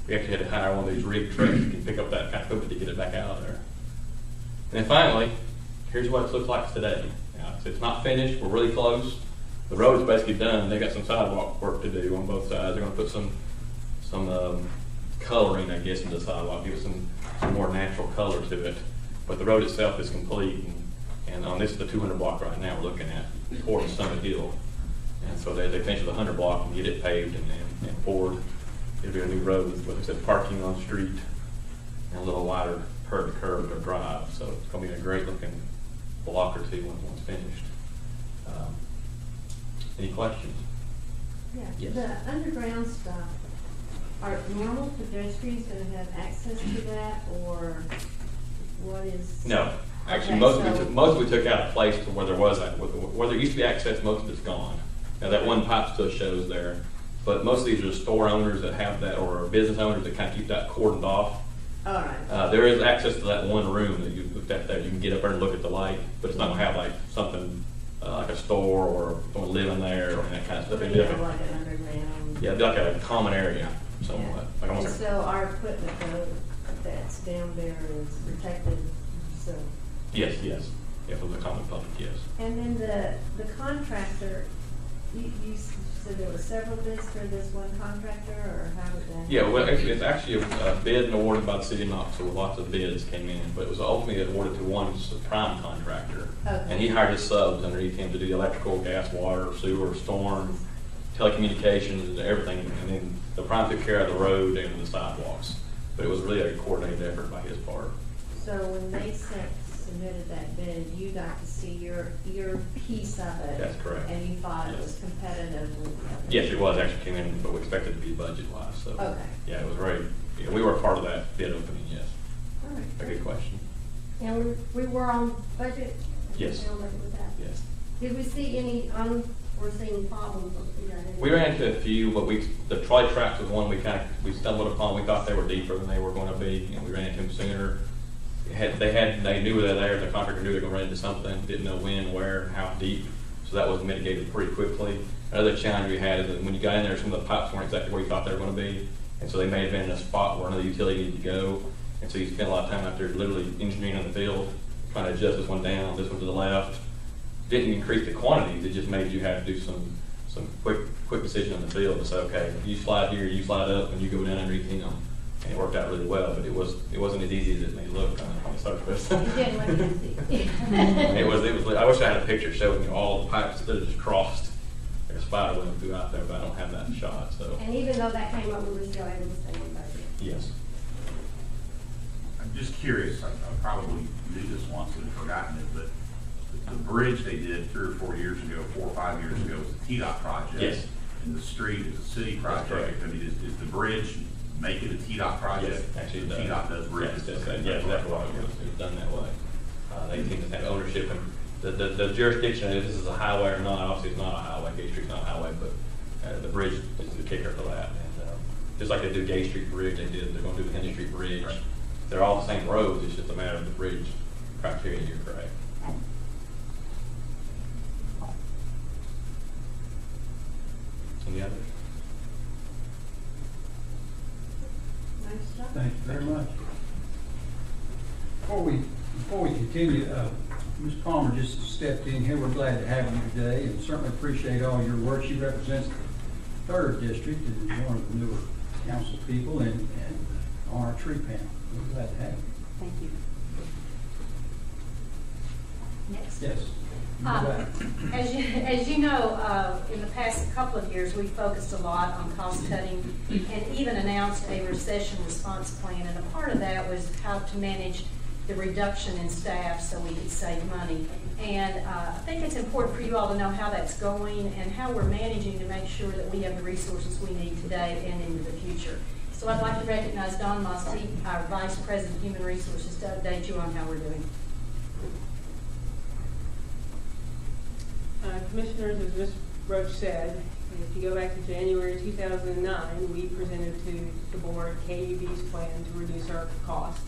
We actually had to hire one of these rig trucks that can pick up that kind of equipment to get it back out of there. And then finally, here's what it looks like today. Now, it's not finished. We're really close. The road is basically done. They've got some sidewalk work to do on both sides. They're going to put some coloring, I guess, into the sidewalk, give it some more natural color to it. But the road itself is complete. And on this is the 200 block right now we're looking at towards Summit Hill. And so they finished the 100 block and get it paved and poured. It'll be a new road with, what they said, parking on the street and a little wider curb to drive. So it's going to be a great looking block or two when it's finished. Any questions? Yeah. Yes. The underground stuff, are normal pedestrians going to have access to that, or what is? No. Actually, Okay, most of we took out a place to where there was where there used to be access. Most of it's gone. Now that one pipe still shows there, but most of these are store owners that have that, or business owners that kind of keep that cordoned off. All right. There is access to that one room that you looked at there. You can get up there and look at the light, but it's not going to have like something like a store or someone living there or that kind of stuff. It'd be Like an underground. yeah, it'd be like a common area somewhat. Yeah. Like And almost so our equipment though, that's down there is protected, so. yes, from the common public, yes. And then the contractor, you said there were several bids for this one contractor, or how did that? Yeah, well, actually, it's actually a bid and awarded by the city of Knoxville. Lots of bids came in, but it was ultimately awarded to one prime contractor. Okay. And he hired his subs underneath him to do the electrical, gas, water, sewer, storm, telecommunications, and everything. And then the prime took care of the road and the sidewalks. But it was really a coordinated effort by his part. So when they submitted that bid, you got to see your piece of it. That's correct. And you thought it was Yes. competitive with the other. Yes, it was actually came in, but we expected it to be budget-wise. So Okay. yeah, it was very. Yeah, we were a part of that bid opening. Yes. All right. A good question. And we were on budget? Yes. And with that. Yes. Did we see any unforeseen problems? We ran into a few, but the trolley tracks was one we stumbled upon. We thought they were deeper than they were going to be, and we ran into them sooner. They knew they were there. The contractor knew they were going to run into something. Didn't know when, where, how deep. So that was mitigated pretty quickly. Another challenge we had is that when you got in there, some of the pipes weren't exactly where you thought they were going to be, and so they may have been in a spot where another utility needed to go. And so you spent a lot of time out there literally engineering on the field, trying to adjust this one down, this one to the left. Didn't increase the quantities. It just made you have to do some quick decision on the field to say, okay, you slide here, you slide up, and you go down underneath him. And it worked out really well, but it wasn't as easy as it may look on the surface. It didn't look easy. It was. I wish I had a picture showing you all the pipes that just crossed. There's a spider web through out there, but I don't have that shot. So. And even though that came up, we were still able to stay on budget. Yes. I'm just curious, I probably knew this once and had forgotten it, but the bridge they did 3 or 4 years ago, 4 or 5 years ago, was a TDOT project. Yes. And the street is a city project. correct. I mean, is the bridge make it a TDOT project? Yes, actually it does. TDOT does bridges. Yes, that's why it was done that way. They seem to have ownership, and the jurisdiction is this is a highway or not. Obviously, it's not a highway. Gay Street's not a highway, but the bridge is the kicker for that. And just like they do Gay Street Bridge, they're going to do the Henry Street Bridge. Right. They're all the same roads. It's just a matter of the bridge criteria. You're correct. Any others? Nice job. Thank you very much. Before we continue, Ms. Palmer just stepped in here. We're glad to have you today and certainly appreciate all your work. She represents the 3rd District and is one of the newer council people and on our tree panel. We're glad to have you. Thank you. Next. Yes. As you know, in the past couple of years, we focused a lot on cost cutting and even announced a recession response plan. And a part of that was how to manage the reduction in staff so we could save money. And I think it's important for you all to know how that's going and how we're managing to make sure that we have the resources we need today and into the future. So I'd like to recognize Don Mosty, our Vice President of Human Resources, to update you on how we're doing. Commissioners, as Ms. Roach said, if you go back to January 2009, we presented to the board KUB's plan to reduce our costs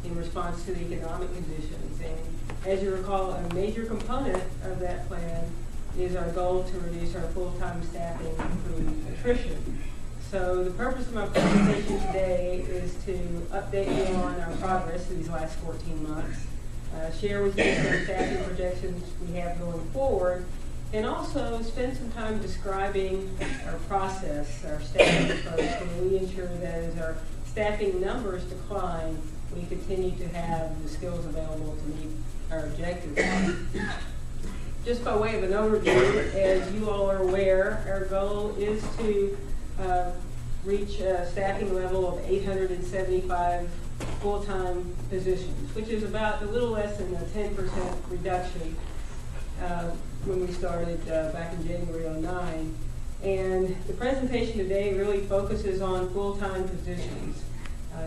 in response to the economic conditions. And as you recall, a major component of that plan is our goal to reduce our full-time staffing through attrition. So the purpose of my presentation today is to update you on our progress these last 14 months, share with you some staffing projections we have going forward, and also spend some time describing our process, our staffing approach, where we ensure that as our staffing numbers decline, we continue to have the skills available to meet our objectives. Just by way of an overview, as you all are aware, our goal is to reach a staffing level of 875 full-time positions, which is about a little less than a 10% reduction when we started back in January '09. And the presentation today really focuses on full-time positions.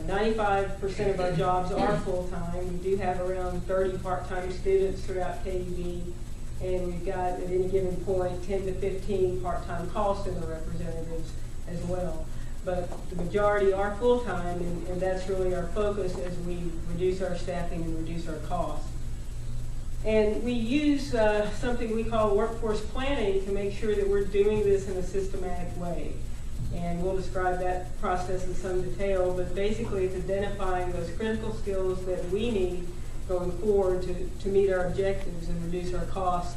95% of our jobs are full-time. We do have around 30 part-time students throughout KUB, and we've got at any given point 10 to 15 part-time call center representatives as well. But the majority are full-time, and that's really our focus as we reduce our staffing and reduce our costs. And we use something we call workforce planning to make sure that we're doing this in a systematic way. And we'll describe that process in some detail, but basically it's identifying those critical skills that we need going forward to meet our objectives and reduce our costs.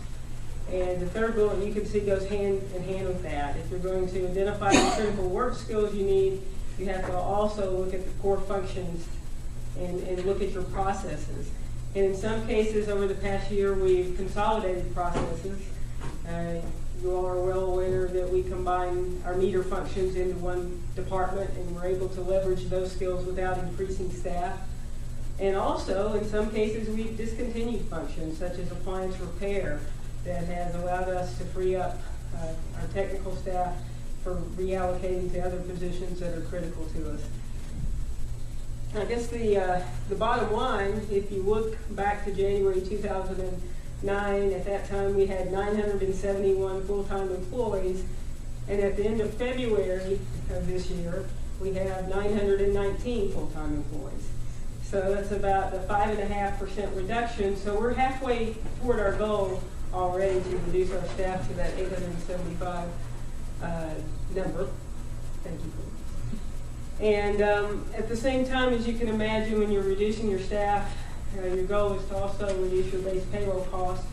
And the third bullet you can see goes hand in hand with that. If you're going to identify the critical work skills you need, you have to also look at the core functions and look at your processes. And in some cases over the past year, we've consolidated processes. You all are well aware that we combine our meter functions into one department, and we're able to leverage those skills without increasing staff. And also, in some cases, we've discontinued functions such as appliance repair that has allowed us to free up our technical staff for reallocating to other positions that are critical to us. I guess the bottom line, if you look back to January 2009, at that time we had 971 full-time employees, and at the end of February of this year, we have 919 full-time employees. So that's about a 5.5% reduction. So we're halfway toward our goal already to reduce our staff to that 875 number. Thank you. And at the same time, as you can imagine, when you're reducing your staff, your goal is to also reduce your base payroll costs.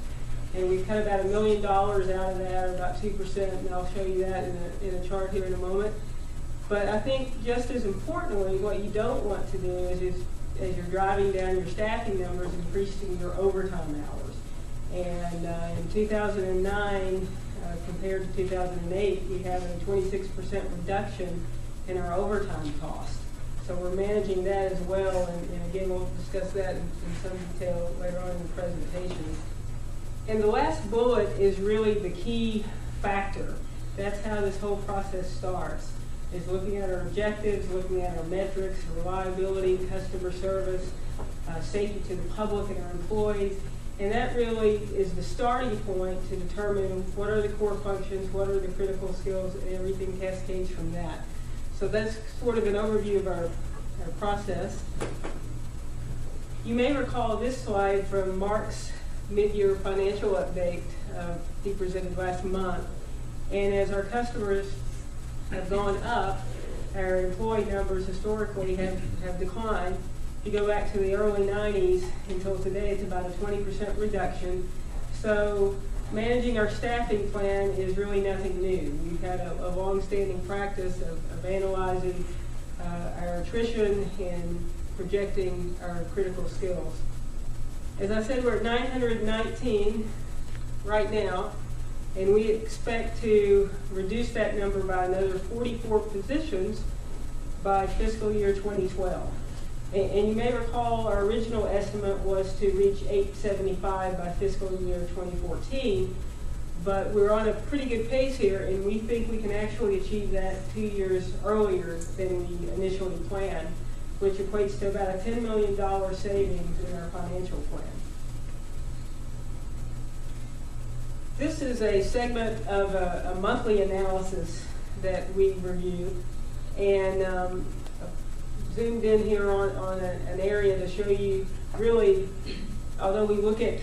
And we've cut about $1 million out of that, or about 2%, and I'll show you that in a chart here in a moment. But I think just as importantly, what you don't want to do is as you're driving down your staffing numbers, increasing your overtime hours. And in 2009, compared to 2008, we have a 26% reduction in our overtime costs. So we're managing that as well, and again, we'll discuss that in some detail later on in the presentation. And the last bullet is really the key factor. That's how this whole process starts, is looking at our objectives, looking at our metrics, reliability, customer service, safety to the public and our employees. And that really is the starting point to determine what are the core functions, what are the critical skills, and everything cascades from that. So that's sort of an overview of our process. You may recall this slide from Mark's mid-year financial update he presented last month. And as our customers have gone up, our employee numbers historically have declined. If you go back to the early 90s until today, it's about a 20% reduction. So managing our staffing plan is really nothing new. We've had a long-standing practice of analyzing our attrition and projecting our critical skills. As I said, we're at 919 right now, and we expect to reduce that number by another 44 positions by fiscal year 2012. And you may recall our original estimate was to reach 875 by fiscal year 2014, but we're on a pretty good pace here, and we think we can actually achieve that 2 years earlier than we initially planned, which equates to about a $10 million savings in our financial plan. This is a segment of a monthly analysis that we review, and zoomed in here on an area to show you really, although we look at